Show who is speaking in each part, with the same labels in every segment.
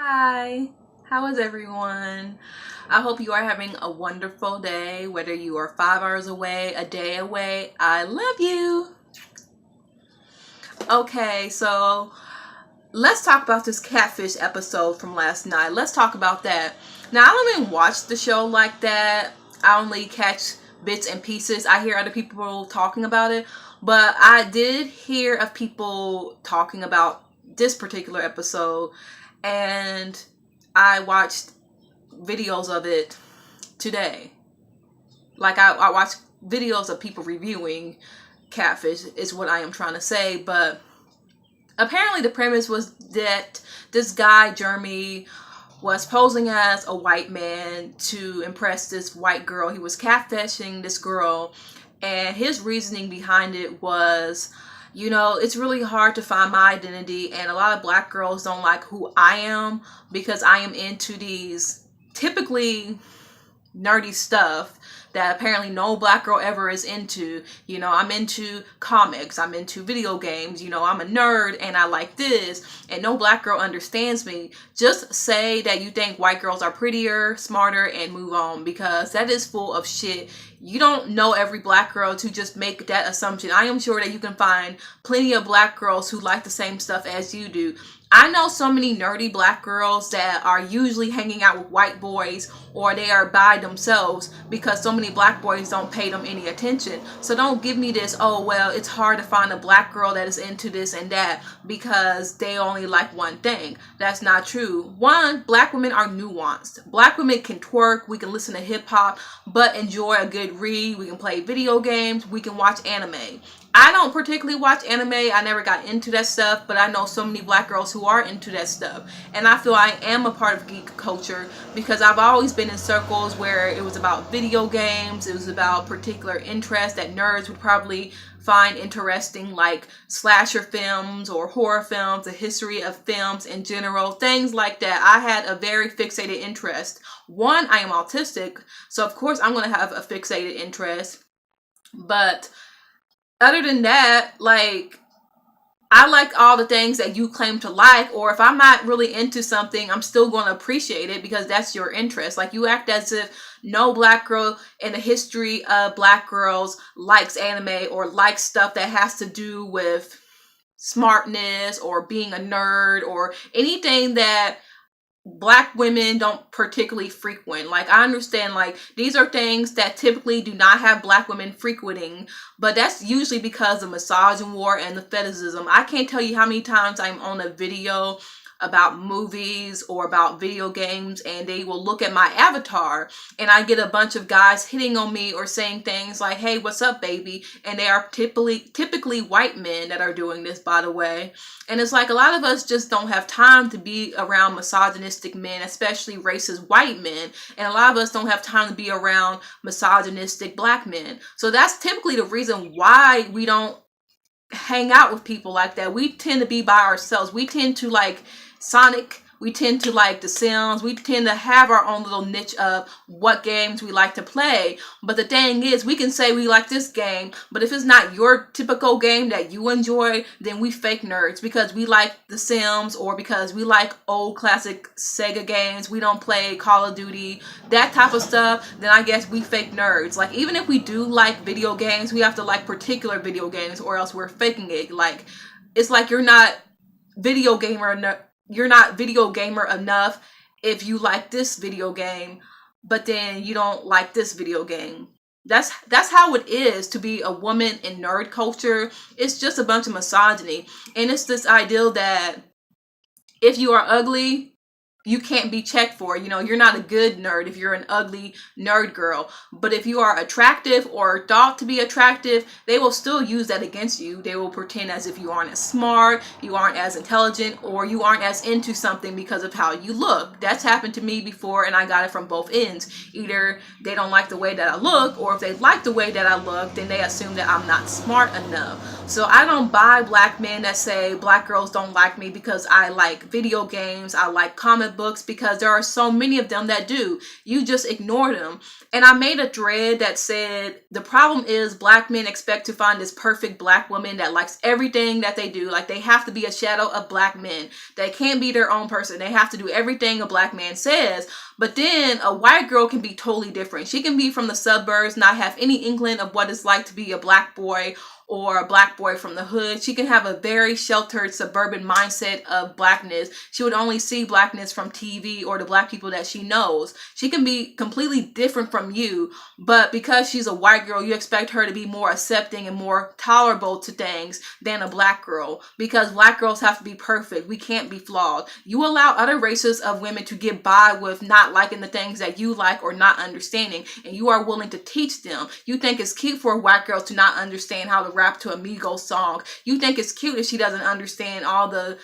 Speaker 1: Hi, how is everyone? I hope you are having a wonderful day, whether you are 5 hours away, a day away. I love you. Okay, so let's talk about this catfish episode from last night. Let's talk about that. Now, I don't even watch the show like that. I only catch bits and pieces. I hear other people talking about it, but I did hear of people talking about this particular episode, and I watched videos of it today. Like I watched videos of people reviewing catfish is what I am trying to say, but apparently the premise was that this guy Jeremy was posing as a white man to impress this white girl. He was catfishing this girl, and his reasoning behind it was, it's really hard to find my identity, and a lot of black girls don't like who I am because I am into these typically nerdy stuff that apparently no black girl ever is into. I'm into comics, I'm into video games, I'm a nerd and I like this, and no black girl understands me. Just say that you think white girls are prettier, smarter, and move on, because that is full of shit. You don't know every black girl to just make that assumption. I am sure that you can find plenty of black girls who like the same stuff as you do. I know so many nerdy black girls that are usually hanging out with white boys, or they are by themselves because so many black boys don't pay them any attention. So don't give me this, oh well, it's hard to find a black girl that is into this and that because they only like one thing. That's not true. One, black women are nuanced. Black women can twerk, we can listen to hip hop, but enjoy a good read. We can play video games, we can watch anime. I don't particularly watch anime. I never got into that stuff, but I know so many black girls who are into that stuff. And I feel I am a part of geek culture because I've always been in circles where it was about video games. It was about particular interests that nerds would probably find interesting, like slasher films or horror films, the history of films in general, things like that. I had a very fixated interest. One, I am autistic, so of course I'm going to have a fixated interest. But other than that, like, I like all the things that you claim to like, or if I'm not really into something, I'm still going to appreciate it because that's your interest. Like, you act as if no black girl in the history of black girls likes anime or likes stuff that has to do with smartness or being a nerd or anything that black women don't particularly frequent. Like, I understand, like, these are things that typically do not have black women frequenting, but that's usually because of misogyny war and the fetishism. I can't tell you how many times I'm on a video about movies or about video games, and they will look at my avatar and I get a bunch of guys hitting on me or saying things like, hey, what's up, baby? And they are typically white men that are doing this, by the way. And it's like, a lot of us just don't have time to be around misogynistic men, especially racist white men. And a lot of us don't have time to be around misogynistic black men. So that's typically the reason why we don't hang out with people like that. We tend to be by ourselves. We tend to like Sonic. We tend to like The Sims. We tend to have our own little niche of what games we like to play. But the thing is, we can say we like this game, but if it's not your typical game that you enjoy, then we fake nerds because we like The Sims or because we like old classic Sega games. We don't play Call of Duty, that type of stuff. Then I guess we fake nerds. Like, even if we do like video games, we have to like particular video games or else we're faking it. Like, it's like you're not video gamer you're not video gamer enough if you like this video game, but then you don't like this video game. That's how it is to be a woman in nerd culture. It's just a bunch of misogyny. And it's this ideal that if you are ugly, you can't be checked for. You're not a good nerd if you're an ugly nerd girl. But if you are attractive or thought to be attractive, they will still use that against you. They will pretend as if you aren't as smart, you aren't as intelligent, or you aren't as into something because of how you look. That's happened to me before, and I got it from both ends. Either they don't like the way that I look, or if they like the way that I look, then they assume that I'm not smart enough. So I don't buy black men that say black girls don't like me because I like video games, I like comic comic books because there are so many of them that do. You just ignore them. And I made a thread that said the problem is black men expect to find this perfect black woman that likes everything that they do. Like, they have to be a shadow of black men. They can't be their own person. They have to do everything a black man says. But then a white girl can be totally different. She can be from the suburbs, not have any inkling of what it's like to be a black boy or a black boy from the hood. She can have a very sheltered suburban mindset of blackness. She would only see blackness from TV or the black people that she knows. She can be completely different from you, but because she's a white girl, you expect her to be more accepting and more tolerable to things than a black girl, because black girls have to be perfect. We can't be flawed. You allow other races of women to get by with not liking the things that you like or not understanding, and you are willing to teach them. You think it's cute for a white girl to not understand how to rap to a Migos song. You think it's cute if she doesn't understand all the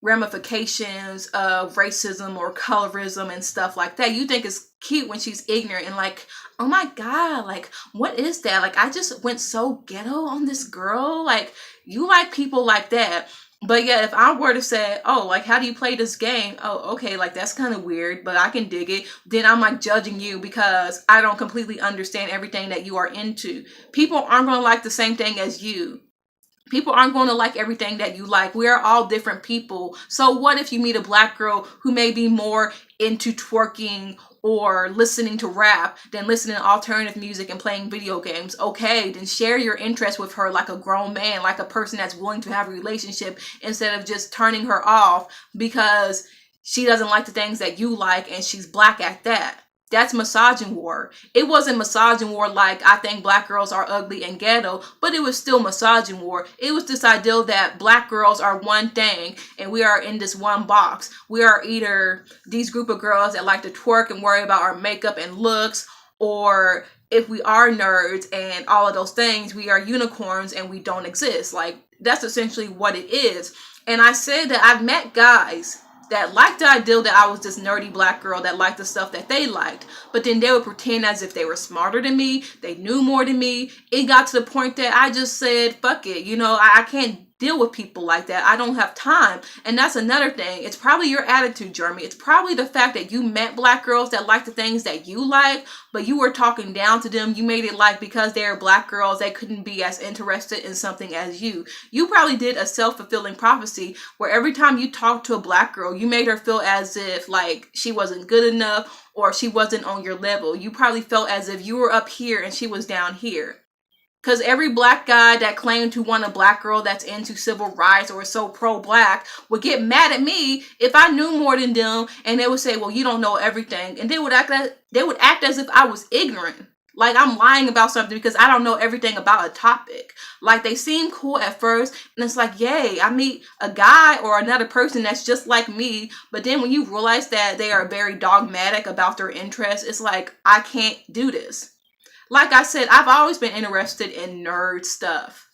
Speaker 1: ramifications of racism or colorism and stuff like that. You think it's cute when she's ignorant and like, oh my God, like, what is that? Like, I just went so ghetto on this girl. Like, you like people like that. But yeah, if I were to say, oh, like, how do you play this game? Oh, okay, like, that's kind of weird, but I can dig it. Then I'm like judging you because I don't completely understand everything that you are into. People aren't going to like the same thing as you. People aren't going to like everything that you like. We are all different people. So what if you meet a black girl who may be more into twerking or listening to rap than listening to alternative music and playing video games? Okay, then share your interest with her like a grown man, like a person that's willing to have a relationship, instead of just turning her off because she doesn't like the things that you like and she's black at that. That's misogynoir. It wasn't misogynoir like I think black girls are ugly and ghetto, but it was still misogynoir. It was this ideal that black girls are one thing and we are in this one box. We are either these group of girls that like to twerk and worry about our makeup and looks, or if we are nerds and all of those things, we are unicorns and we don't exist. Like, that's essentially what it is. And I said that I've met guys that liked the ideal that I was this nerdy black girl that liked the stuff that they liked, but then they would pretend as if they were smarter than me, they knew more than me. It got to the point that I just said, fuck it, you know, I can't deal with people like that. I don't have time. And that's another thing. It's probably your attitude, Jeremy. It's probably the fact that you met black girls that like the things that you like, but you were talking down to them. You made it like because they're black girls, they couldn't be as interested in something as you. You probably did a self-fulfilling prophecy where every time you talked to a black girl, you made her feel as if like she wasn't good enough or she wasn't on your level. You probably felt as if you were up here and she was down here. Because every black guy that claimed to want a black girl that's into civil rights or is so pro-black would get mad at me if I knew more than them, and they would say, well, you don't know everything. And they would act as if I was ignorant. Like I'm lying about something because I don't know everything about a topic. Like they seem cool at first, and it's like, yay, I meet a guy or another person that's just like me. But then when you realize that they are very dogmatic about their interests, it's like, I can't do this. Like I said, I've always been interested in nerd stuff.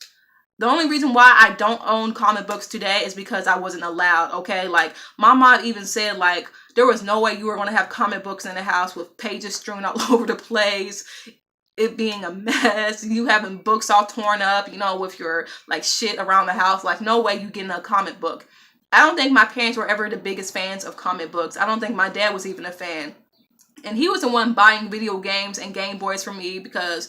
Speaker 1: The only reason why I don't own comic books today is because I wasn't allowed, okay? Like, my mom even said, like, there was no way you were going to have comic books in the house with pages strewn all over the place, it being a mess, you having books all torn up, you know, with your, like, shit around the house. Like, no way you getting a comic book. I don't think my parents were ever the biggest fans of comic books. I don't think my dad was even a fan. And he was the one buying video games and Game Boys for me because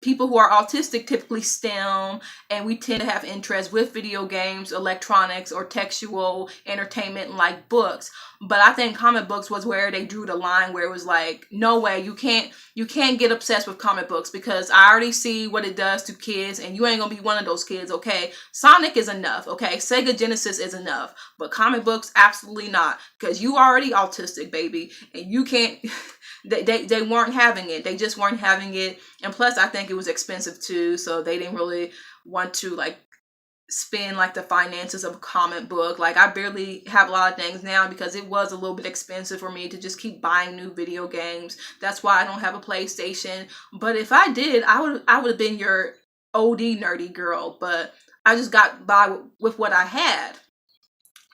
Speaker 1: people who are autistic typically STEM, and we tend to have interest with video games, electronics, or textual entertainment like books. But I think comic books was where they drew the line, where it was like, no way, you can't get obsessed with comic books because I already see what it does to kids, and you ain't gonna be one of those kids, okay? Sonic is enough, okay? Sega Genesis is enough, but comic books, absolutely not, because you already autistic, baby, and you can't. They weren't having it. They just weren't having it. And plus, I think it was expensive too. So they didn't really want to like spend like the finances of a comic book. Like I barely have a lot of things now because it was a little bit expensive for me to just keep buying new video games. That's why I don't have a PlayStation. But if I did, I would have been your OD nerdy girl. But I just got by with what I had.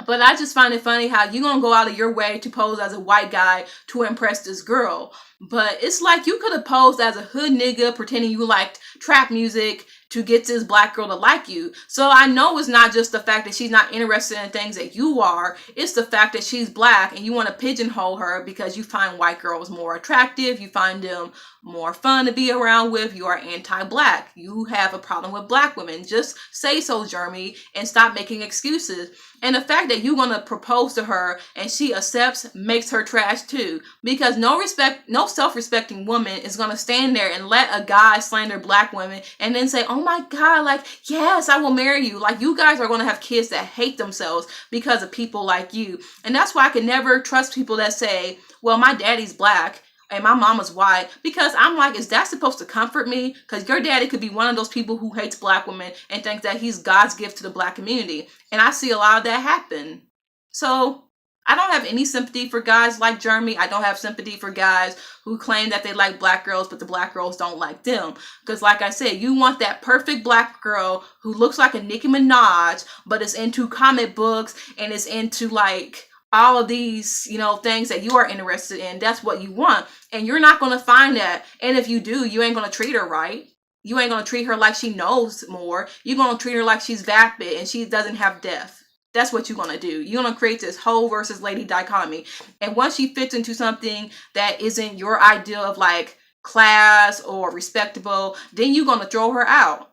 Speaker 1: But I just find it funny how you gonna go out of your way to pose as a white guy to impress this girl. But it's like you could have posed as a hood nigga pretending you liked trap music to get this black girl to like you. So I know it's not just the fact that she's not interested in things that you are. It's the fact that she's black and you want to pigeonhole her because you find white girls more attractive. You find them more fun to be around with. You are anti-black. You have a problem with black women. Just say so, Jeremy, and stop making excuses. And the fact that you're going to propose to her and she accepts makes her trash too. Because no self-respecting woman is going to stand there and let a guy slander black women and then say, oh my God, like, yes, I will marry you. Like, you guys are going to have kids that hate themselves because of people like you. And that's why I can never trust people that say, well, my daddy's black and my mama's white, because I'm like, is that supposed to comfort me? Because your daddy could be one of those people who hates black women and thinks that he's God's gift to the black community. And I see a lot of that happen. So I don't have any sympathy for guys like Jeremy. I don't have sympathy for guys who claim that they like black girls, but the black girls don't like them. Because like I said, you want that perfect black girl who looks like a Nicki Minaj, but is into comic books and is into like all of these, things that you are interested in. That's what you want. And you're not going to find that. And if you do, you ain't going to treat her right. You ain't going to treat her like she knows more. You're going to treat her like she's vapid and she doesn't have depth. That's what you're going to do. You're going to create this hoe versus lady dichotomy. And once she fits into something that isn't your idea of like class or respectable, then you're going to throw her out.